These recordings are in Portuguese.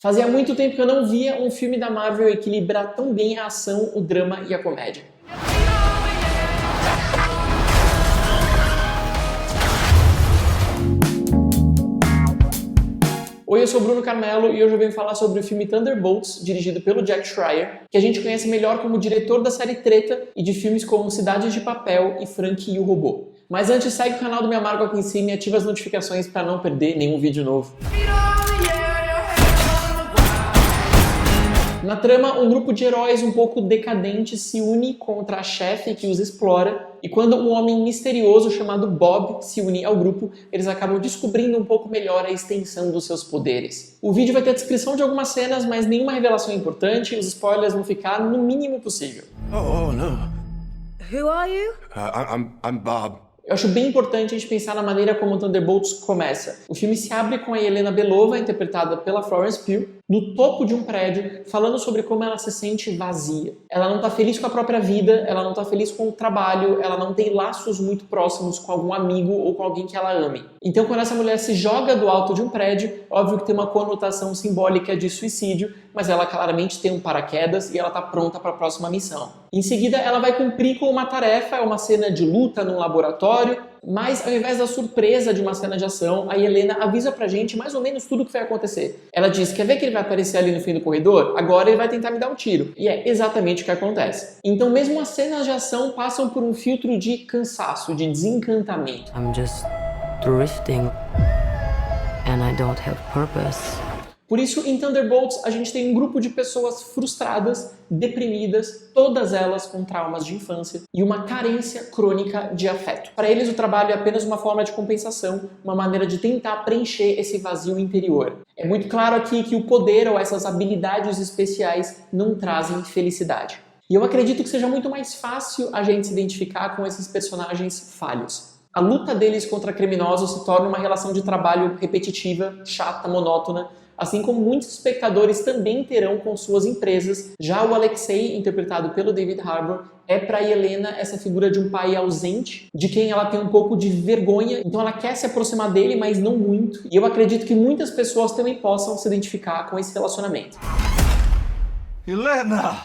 Fazia muito tempo que eu não via um filme da Marvel equilibrar tão bem a ação, o drama e a comédia. Oi, eu sou o Bruno Carmelo e hoje eu venho falar sobre o filme Thunderbolts, dirigido pelo Jack Schreier, que a gente conhece melhor como diretor da série Treta e de filmes como Cidades de Papel e Frank e o Robô. Mas antes, segue o canal do Minha Marca aqui em cima e ativa as notificações para não perder nenhum vídeo novo. Na trama, um grupo de heróis um pouco decadentes se une contra a chefe que os explora, e quando um homem misterioso chamado Bob se une ao grupo, eles acabam descobrindo um pouco melhor a extensão dos seus poderes. O vídeo vai ter a descrição de algumas cenas, mas nenhuma revelação importante, os spoilers vão ficar no mínimo possível. Oh no. Who are you? I'm Bob. Eu acho bem importante a gente pensar na maneira como o Thunderbolts começa. O filme se abre com a Yelena Belova, interpretada pela Florence Pugh, no topo de um prédio, falando sobre como ela se sente vazia. Ela não tá feliz com a própria vida, ela não tá feliz com o trabalho, ela não tem laços muito próximos com algum amigo ou com alguém que ela ame. Então, quando essa mulher se joga do alto de um prédio, óbvio que tem uma conotação simbólica de suicídio, mas ela claramente tem um paraquedas e ela tá pronta para a próxima missão. Em seguida, ela vai cumprir com uma tarefa, é uma cena de luta num laboratório, mas ao invés da surpresa de uma cena de ação, a Yelena avisa pra gente mais ou menos tudo o que vai acontecer. Ela diz, quer ver que ele vai aparecer ali no fim do corredor? Agora ele vai tentar me dar um tiro. E é exatamente o que acontece. Então mesmo as cenas de ação passam por um filtro de cansaço, de desencantamento. I'm just drifting and I don't have purpose. Por isso, em Thunderbolts, a gente tem um grupo de pessoas frustradas, deprimidas, todas elas com traumas de infância e uma carência crônica de afeto. Para eles, o trabalho é apenas uma forma de compensação, uma maneira de tentar preencher esse vazio interior. É muito claro aqui que o poder ou essas habilidades especiais não trazem felicidade. E eu acredito que seja muito mais fácil a gente se identificar com esses personagens falhos. A luta deles contra criminosos se torna uma relação de trabalho repetitiva, chata, monótona, assim como muitos espectadores também terão com suas empresas. Já o Alexei, interpretado pelo David Harbour, é para Yelena essa figura de um pai ausente, de quem ela tem um pouco de vergonha, então ela quer se aproximar dele, mas não muito. E eu acredito que muitas pessoas também possam se identificar com esse relacionamento. Yelena!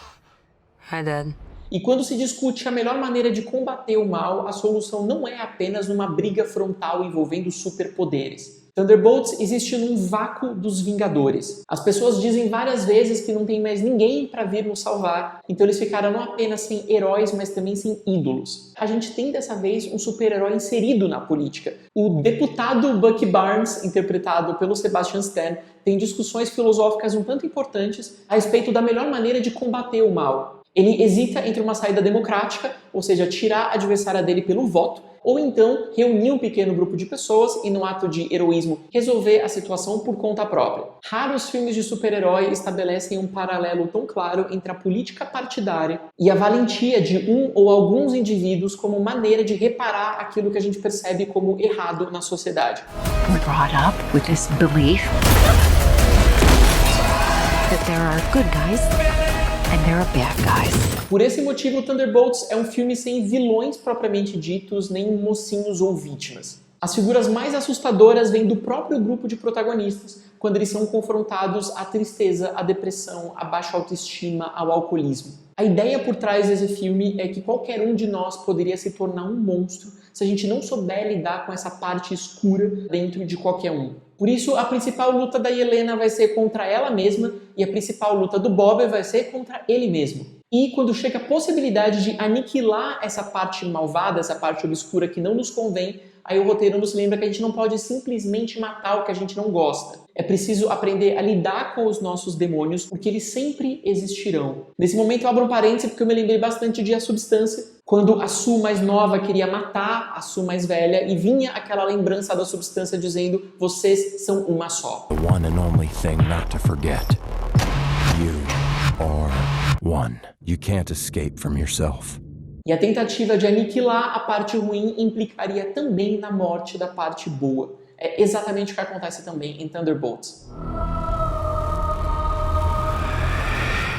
Hi, Dad. E quando se discute a melhor maneira de combater o mal, a solução não é apenas uma briga frontal envolvendo superpoderes. Thunderbolts existe num vácuo dos Vingadores. As pessoas dizem várias vezes que não tem mais ninguém para vir nos salvar, então eles ficaram não apenas sem heróis, mas também sem ídolos. A gente tem dessa vez um super-herói inserido na política. O deputado Bucky Barnes, interpretado pelo Sebastian Stan, tem discussões filosóficas um tanto importantes a respeito da melhor maneira de combater o mal. Ele hesita entre uma saída democrática, ou seja, tirar a adversária dele pelo voto, ou então reunir um pequeno grupo de pessoas e, num ato de heroísmo, resolver a situação por conta própria. Raros filmes de super-herói estabelecem um paralelo tão claro entre a política partidária e a valentia de um ou alguns indivíduos como maneira de reparar aquilo que a gente percebe como errado na sociedade. We're brought up with this belief that there are good guys and there are bad guys. Por esse motivo, Thunderbolts é um filme sem vilões propriamente ditos, nem mocinhos ou vítimas. As figuras mais assustadoras vêm do próprio grupo de protagonistas, quando eles são confrontados à tristeza, à depressão, à baixa autoestima, ao alcoolismo. A ideia por trás desse filme é que qualquer um de nós poderia se tornar um monstro se a gente não souber lidar com essa parte escura dentro de qualquer um. Por isso, a principal luta da Yelena vai ser contra ela mesma e a principal luta do Bob vai ser contra ele mesmo. E quando chega a possibilidade de aniquilar essa parte malvada, essa parte obscura que não nos convém, aí o roteiro nos lembra que a gente não pode simplesmente matar o que a gente não gosta. É preciso aprender a lidar com os nossos demônios, porque eles sempre existirão. Nesse momento eu abro um parêntese porque eu me lembrei bastante de A Substância, quando a Sue mais nova queria matar a Sue mais velha e vinha aquela lembrança da Substância dizendo: vocês são uma só. The one and only thing not to forget. You are one. You can't escape from yourself. E a tentativa de aniquilar a parte ruim implicaria também na morte da parte boa. É exatamente o que acontece também em Thunderbolts.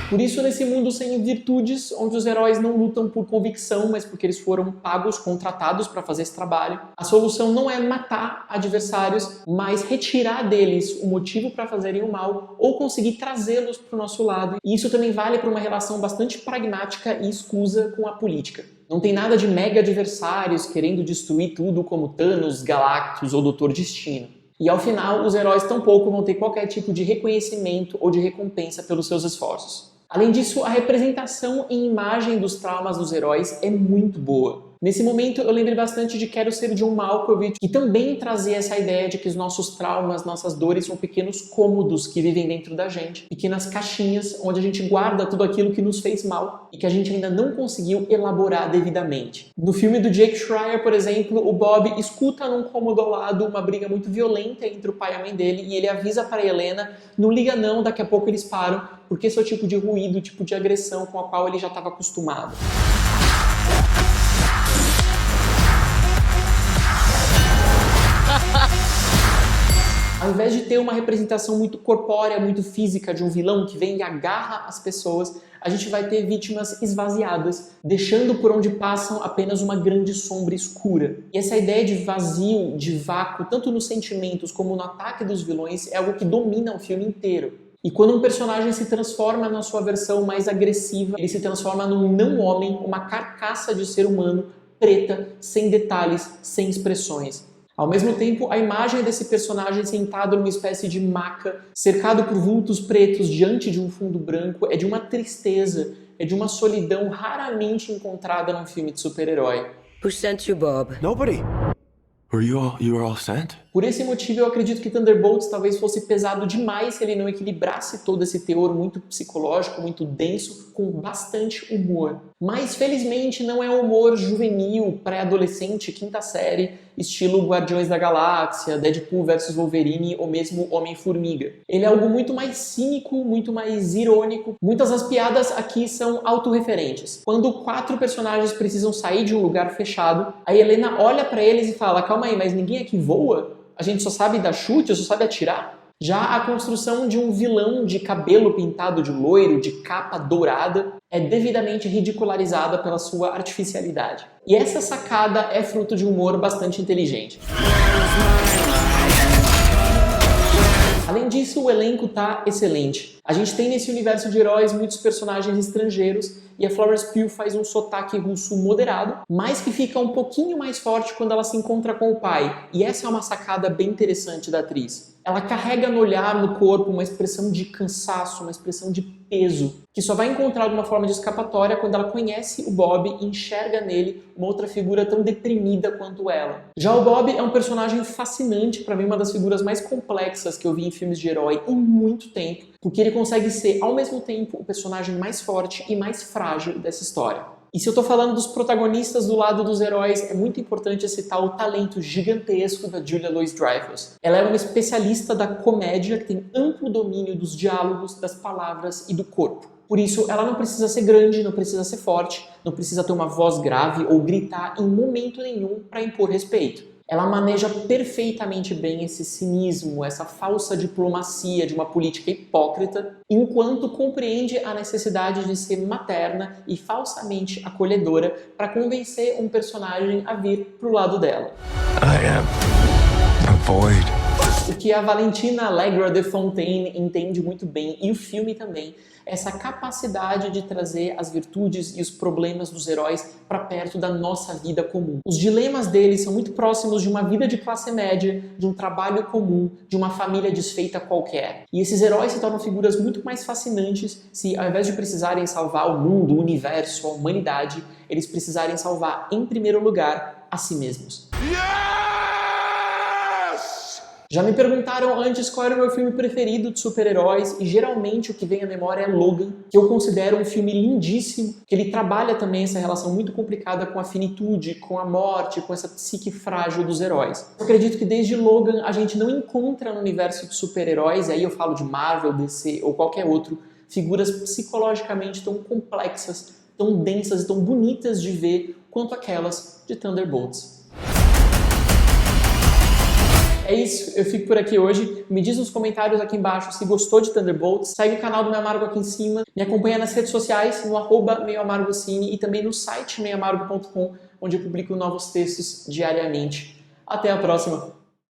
Por isso, nesse mundo sem virtudes, onde os heróis não lutam por convicção, mas porque eles foram pagos, contratados para fazer esse trabalho, a solução não é matar adversários, mas retirar deles o motivo para fazerem o mal ou conseguir trazê-los para o nosso lado. E isso também vale para uma relação bastante pragmática e escusa com a política. Não tem nada de mega adversários querendo destruir tudo como Thanos, Galactus ou Doutor Destino. E ao final, os heróis tampouco vão ter qualquer tipo de reconhecimento ou de recompensa pelos seus esforços. Além disso, a representação em imagem dos traumas dos heróis é muito boa. Nesse momento, eu lembrei bastante de Quero Ser John Malkovich, que também trazia essa ideia de que os nossos traumas, nossas dores são pequenos cômodos que vivem dentro da gente, pequenas caixinhas onde a gente guarda tudo aquilo que nos fez mal e que a gente ainda não conseguiu elaborar devidamente. No filme do Jake Schreier, por exemplo, o Bob escuta num cômodo ao lado uma briga muito violenta entre o pai e a mãe dele e ele avisa para Helena, não liga não, daqui a pouco eles param, porque esse é o tipo de ruído, o tipo de agressão com a qual ele já estava acostumado. Ao invés de ter uma representação muito corpórea, muito física de um vilão que vem e agarra as pessoas, a gente vai ter vítimas esvaziadas, deixando por onde passam apenas uma grande sombra escura. E essa ideia de vazio, de vácuo, tanto nos sentimentos como no ataque dos vilões, é algo que domina o filme inteiro. E quando um personagem se transforma na sua versão mais agressiva, ele se transforma num não-homem, uma carcaça de ser humano, preta, sem detalhes, sem expressões. Ao mesmo tempo, a imagem desse personagem sentado numa espécie de maca, cercado por vultos pretos diante de um fundo branco, é de uma tristeza, é de uma solidão raramente encontrada num filme de super-herói. Who sent you, Bob? Nobody. You were all sent? Por esse motivo, eu acredito que Thunderbolts talvez fosse pesado demais se ele não equilibrasse todo esse teor muito psicológico, muito denso, com bastante humor. Mas, felizmente, não é um humor juvenil, pré-adolescente, quinta série, estilo Guardiões da Galáxia, Deadpool vs Wolverine ou mesmo Homem-Formiga. Ele é algo muito mais cínico, muito mais irônico. Muitas das piadas aqui são autorreferentes. Quando 4 personagens precisam sair de um lugar fechado, a Helena olha pra eles e fala: calma aí, mas ninguém aqui voa? A gente só sabe dar chute, só sabe atirar? Já a construção de um vilão de cabelo pintado de loiro, de capa dourada, é devidamente ridicularizada pela sua artificialidade. E essa sacada é fruto de um humor bastante inteligente. Além disso, o elenco tá excelente. A gente tem nesse universo de heróis muitos personagens estrangeiros e a Florence Pugh faz um sotaque russo moderado, mas que fica um pouquinho mais forte quando ela se encontra com o pai. E essa é uma sacada bem interessante da atriz. Ela carrega no olhar, no corpo, uma expressão de cansaço, uma expressão de peso, que só vai encontrar alguma forma de escapatória quando ela conhece o Bob e enxerga nele uma outra figura tão deprimida quanto ela. Já o Bob é um personagem fascinante, para mim uma das figuras mais complexas que eu vi em filmes de herói em muito tempo, porque ele consegue ser, ao mesmo tempo, o personagem mais forte e mais frágil dessa história. E se eu tô falando dos protagonistas do lado dos heróis, é muito importante citar o talento gigantesco da Julia Louis-Dreyfus. Ela é uma especialista da comédia que tem amplo domínio dos diálogos, das palavras e do corpo. Por isso, ela não precisa ser grande, não precisa ser forte, não precisa ter uma voz grave ou gritar em momento nenhum para impor respeito. Ela maneja perfeitamente bem esse cinismo, essa falsa diplomacia de uma política hipócrita, enquanto compreende a necessidade de ser materna e falsamente acolhedora para convencer um personagem a vir pro lado dela. I am a void. O que a Valentina Allegra de Fontaine entende muito bem, e o filme também, essa capacidade de trazer as virtudes e os problemas dos heróis para perto da nossa vida comum. Os dilemas deles são muito próximos de uma vida de classe média, de um trabalho comum, de uma família desfeita qualquer. E esses heróis se tornam figuras muito mais fascinantes se, ao invés de precisarem salvar o mundo, o universo, a humanidade, eles precisarem salvar, em primeiro lugar, a si mesmos. Já me perguntaram antes qual era o meu filme preferido de super-heróis e geralmente o que vem à memória é Logan, que eu considero um filme lindíssimo, que ele trabalha também essa relação muito complicada com a finitude, com a morte, com essa psique frágil dos heróis. Eu acredito que desde Logan a gente não encontra no universo de super-heróis, e aí eu falo de Marvel, DC ou qualquer outro, figuras psicologicamente tão complexas, tão densas e tão bonitas de ver quanto aquelas de Thunderbolts. É isso, eu fico por aqui hoje. Me diz nos comentários aqui embaixo se gostou de Thunderbolts. Segue o canal do Meio Amargo aqui em cima. Me acompanha nas redes sociais, no @meioamargocine e também no site meioamargo.com, onde eu publico novos textos diariamente. Até a próxima!